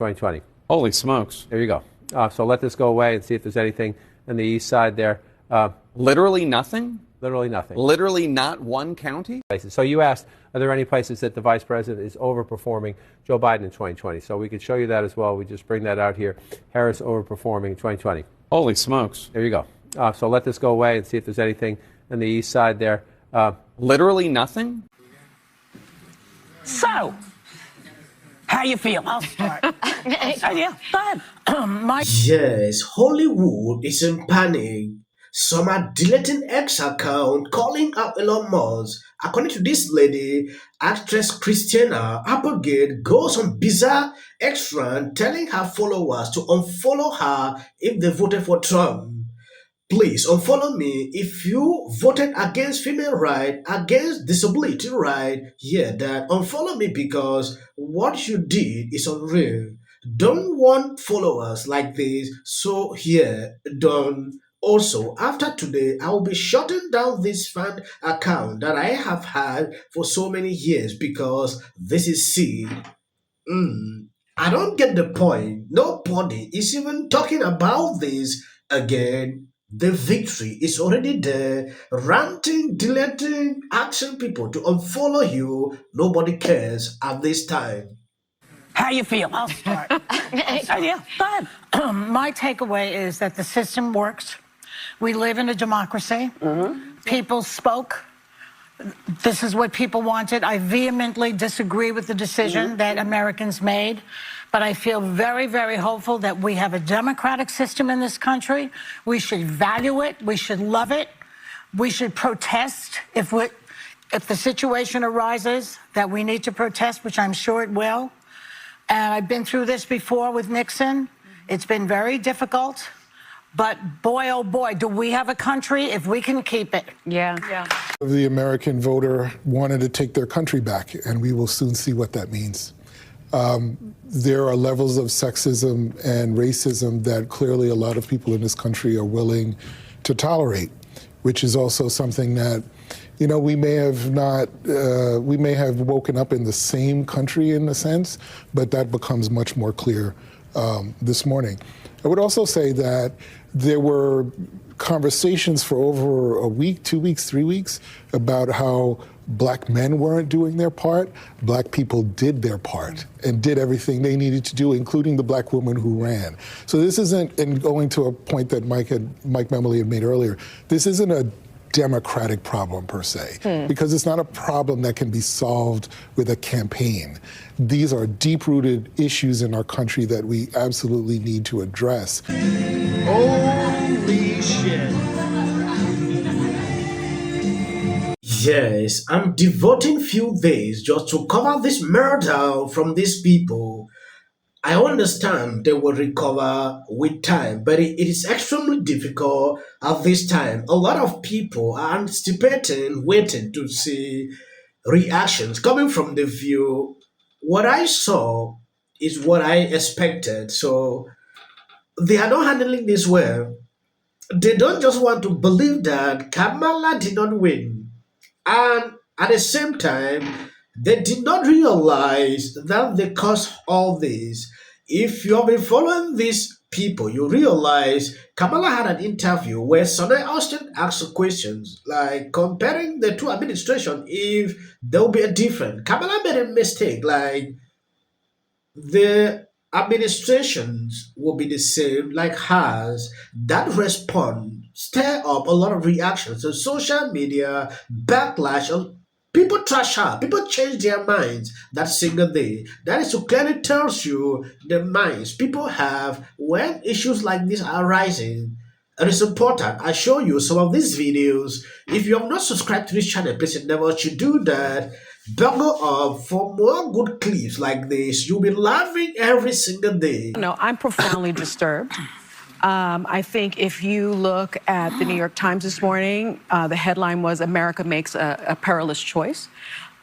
2020. Holy smokes. There you go. So let this go away and see if there's anything on the east side there. Literally nothing? Literally nothing. Literally not one county? So you asked, are there any places that the vice president is overperforming Joe Biden in 2020? So we could show you that as well. We just bring that out here. Harris overperforming in 2020. Holy smokes. There you go. So let this go away and see if there's anything on the east side there. Literally nothing? So, how you feel? I'll start. Yeah, go ahead. Yes, Hollywood is in panic. Some are deleting X account, calling out Elon Musk. According to this lady, actress Christina Applegate goes on bizarre X rant telling her followers to unfollow her if they voted for Trump. Please unfollow me if you voted against female rights, against disability rights. Yeah, that unfollow me because what you did is unreal. Don't want followers like this. So here, don't. Also, after today, I will be shutting down this fan account that I have had for so many years because this is C. I don't get the point. Nobody is even talking about this again. The victory is already there. Ranting, deleting, asking people to unfollow you. Nobody cares at this time. How you feel? I'll start. Yeah, go ahead. My takeaway is that the system works. We live in a democracy. People spoke. This is what people wanted. I vehemently disagree with the decision that Americans made, but I feel very, very hopeful that we have a democratic system in this country. We should value it. We should love it. We should protest if the situation arises that we need to protest, which I'm sure it will. And I've been through this before with Nixon. It's been very difficult. But boy, oh boy, do we have a country if we can keep it. Yeah. The American voter wanted to take their country back, and we will soon see what that means. There are levels of sexism and racism that clearly a lot of people in this country are willing to tolerate, which is also something that, you know, we may have woken up in the same country in a sense, but that becomes much more clear this morning. I would also say that there were conversations for over a week, 2 weeks, 3 weeks about how black men weren't doing their part. Black people did their part and did everything they needed to do, including the black woman who ran. So this isn't, and going to a point that Mike Memoli had made earlier, this isn't a democratic problem per se, because it's not a problem that can be solved with a campaign. These are deep-rooted issues in our country that we absolutely need to address. Holy shit. Yes, I'm devoting few days just to cover this murder from these people. I understand they will recover with time, but it is extremely difficult at this time. A lot of people are anticipating, waiting to see reactions coming from the view. What I saw is what I expected. So they are not handling this well. They don't just want to believe that Kamala did not win. And at the same time, they did not realize that they caused all this. If you have been following these people, you realize Kamala had an interview where Sunny Hostin asked questions like comparing the two administrations if there will be a difference. Kamala made a mistake, like the administrations will be the same like hers. That response stir up a lot of reactions on social media, backlash. People trash her. People change their minds that single day. That is to clearly tells you the minds people have when issues like this are rising. It is important. I show you some of these videos. If you have not subscribed to this channel, please endeavor to do that. Buckle up for more good clips like this. You'll be laughing every single day. No, I'm profoundly disturbed. I think if you look at the New York Times this morning, the headline was America makes a perilous choice.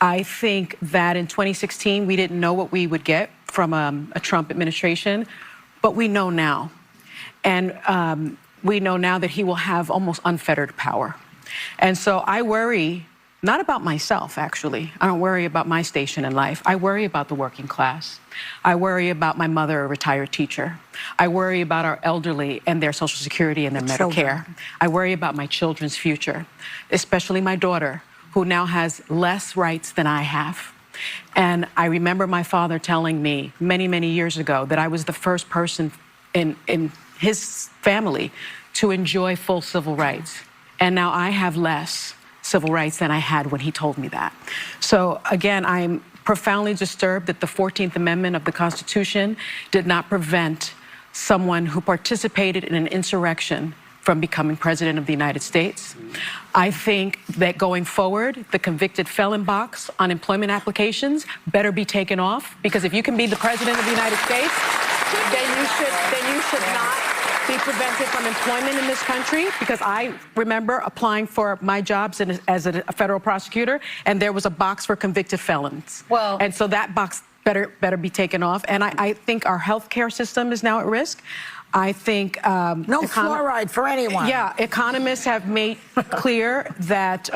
I think that in 2016, we didn't know what we would get from a Trump administration, but we know now. And we know now that he will have almost unfettered power. And so I worry not about myself, actually. I don't worry about my station in life. I worry about the working class. I worry about my mother, a retired teacher. I worry about our elderly and their Social Security and their Medicare. I worry about my children's future, especially my daughter, who now has less rights than I have. And I remember my father telling me many, many years ago that I was the first person in his family to enjoy full civil rights. And now I have less civil rights than I had when he told me that. So again, I'm profoundly disturbed that the 14th Amendment of the Constitution did not prevent someone who participated in an insurrection from becoming president of the United States. I think that going forward, the convicted felon box on employment applications better be taken off, because if you can be the president of the United States, then you should not be prevented from employment in this country, because I remember applying for my jobs as a federal prosecutor, and there was a box for convicted felons. Well, and so that box better be taken off. And I think our healthcare system is now at risk. I think no fluoride for anyone. Yeah, economists have made clear that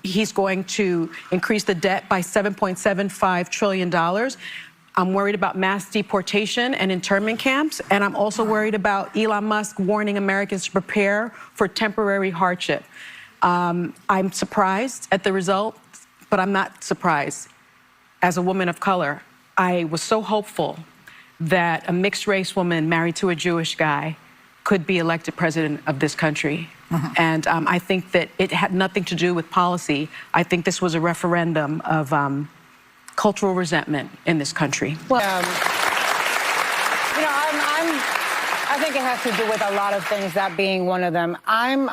he's going to increase the debt by $7.75 trillion. I'm worried about mass deportation and internment camps, and I'm also worried about Elon Musk warning Americans to prepare for temporary hardship. I'm surprised at the result, but I'm not surprised. As a woman of color, I was so hopeful that a mixed-race woman married to a Jewish guy could be elected president of this country. And I think that it had nothing to do with policy. I think this was a referendum of cultural resentment in this country. Well, I think it has to do with a lot of things, that being one of them. I'm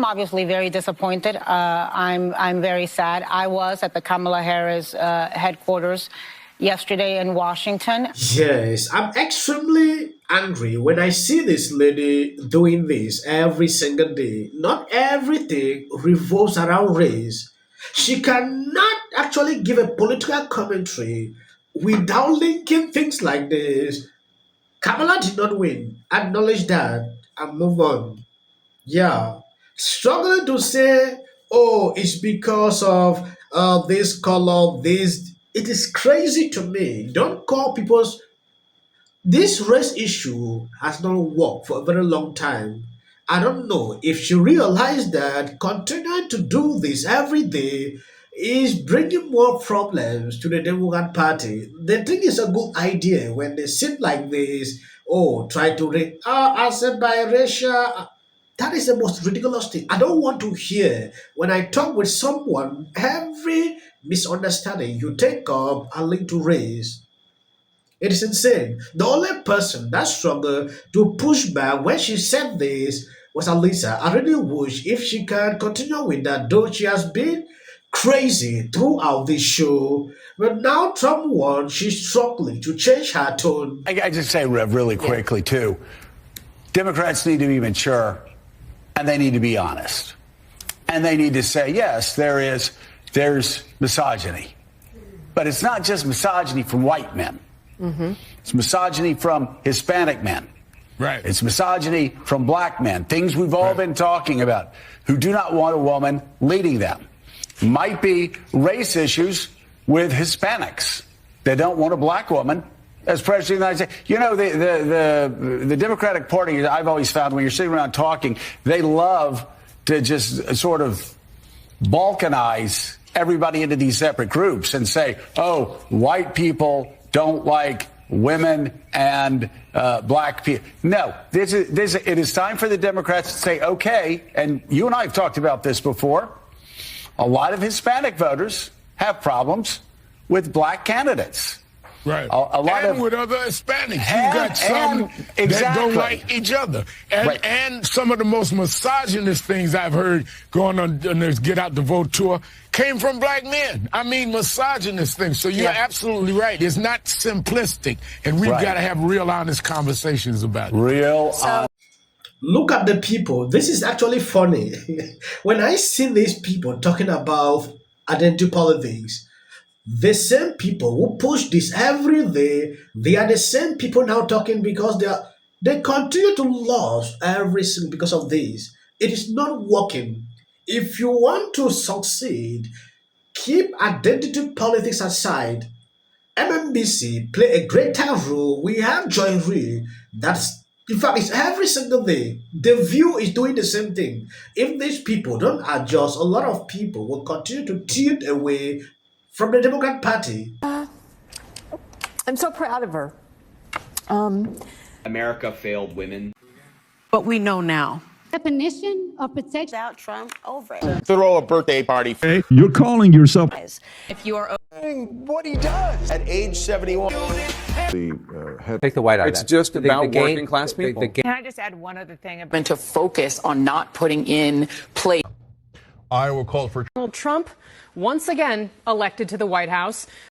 obviously very disappointed. I'm very sad. I was at the Kamala Harris headquarters yesterday in Washington. Yes, I'm extremely angry when I see this lady doing this every single day. Not everything revolves around race. She cannot actually give a political commentary without linking things like this. Kamala did not win. Acknowledge that and move on. Yeah. Struggling to say, oh, it's because of this color, this. It is crazy to me. Don't call people's. This race issue has not worked for a very long time. I don't know if she realized that continuing to do this every day is bringing more problems to the Democrat Party. They think it's a good idea when they sit like this. Oh, try to accept biracial. That is the most ridiculous thing. I don't want to hear when I talk with someone every misunderstanding you take up and link to race. It is insane. The only person that struggled to push back when she said this was Alisa. I really wish if she can continue with that, though she has been crazy throughout this show. But now Trump won, she's struggling to change her tone. I just say, Rev, really quickly, too. Democrats need to be mature, and they need to be honest. And they need to say, yes, there's misogyny. But it's not just misogyny from white men. It's misogyny from Hispanic men. Right. It's misogyny from black men, things we've all been talking about, who do not want a woman leading them. Might be race issues with Hispanics. They don't want a black woman as president of the United States. You know, the Democratic Party, I've always found when you're sitting around talking, they love to just sort of balkanize everybody into these separate groups and say, oh, white people don't like women and black people. No, it is time for the Democrats to say, okay, and you and I have talked about this before, a lot of Hispanic voters have problems with black candidates. Right. A lot and of, with other Hispanics. You've got some that don't like each other. And some of the most misogynist things I've heard going on this Get Out the Vote tour came from black men. I mean, misogynist things. So you're absolutely right. It's not simplistic. And we've got to have real honest conversations about it. Look at the people. This is actually funny. When I see these people talking about identity politics, the same people who push this every day, they are the same people now talking because they continue to lose everything because of this. It is not working. If you want to succeed, keep identity politics aside, MMBC play a greater role. We have Joy Reid. That's, in fact, it's every single day. The View is doing the same thing. If these people don't adjust, a lot of people will continue to tilt away from the Democrat Party. I'm so proud of her. America failed women. But we know now. Definition of protection. Without Trump over it. Throw a birthday party. Hey, you're calling yourself. If you are What he does at age 71. Take the white out. It's just about working class people. Can I just add one other thing? To focus on not putting in place. Iowa called for Donald Trump, once again elected to the White House,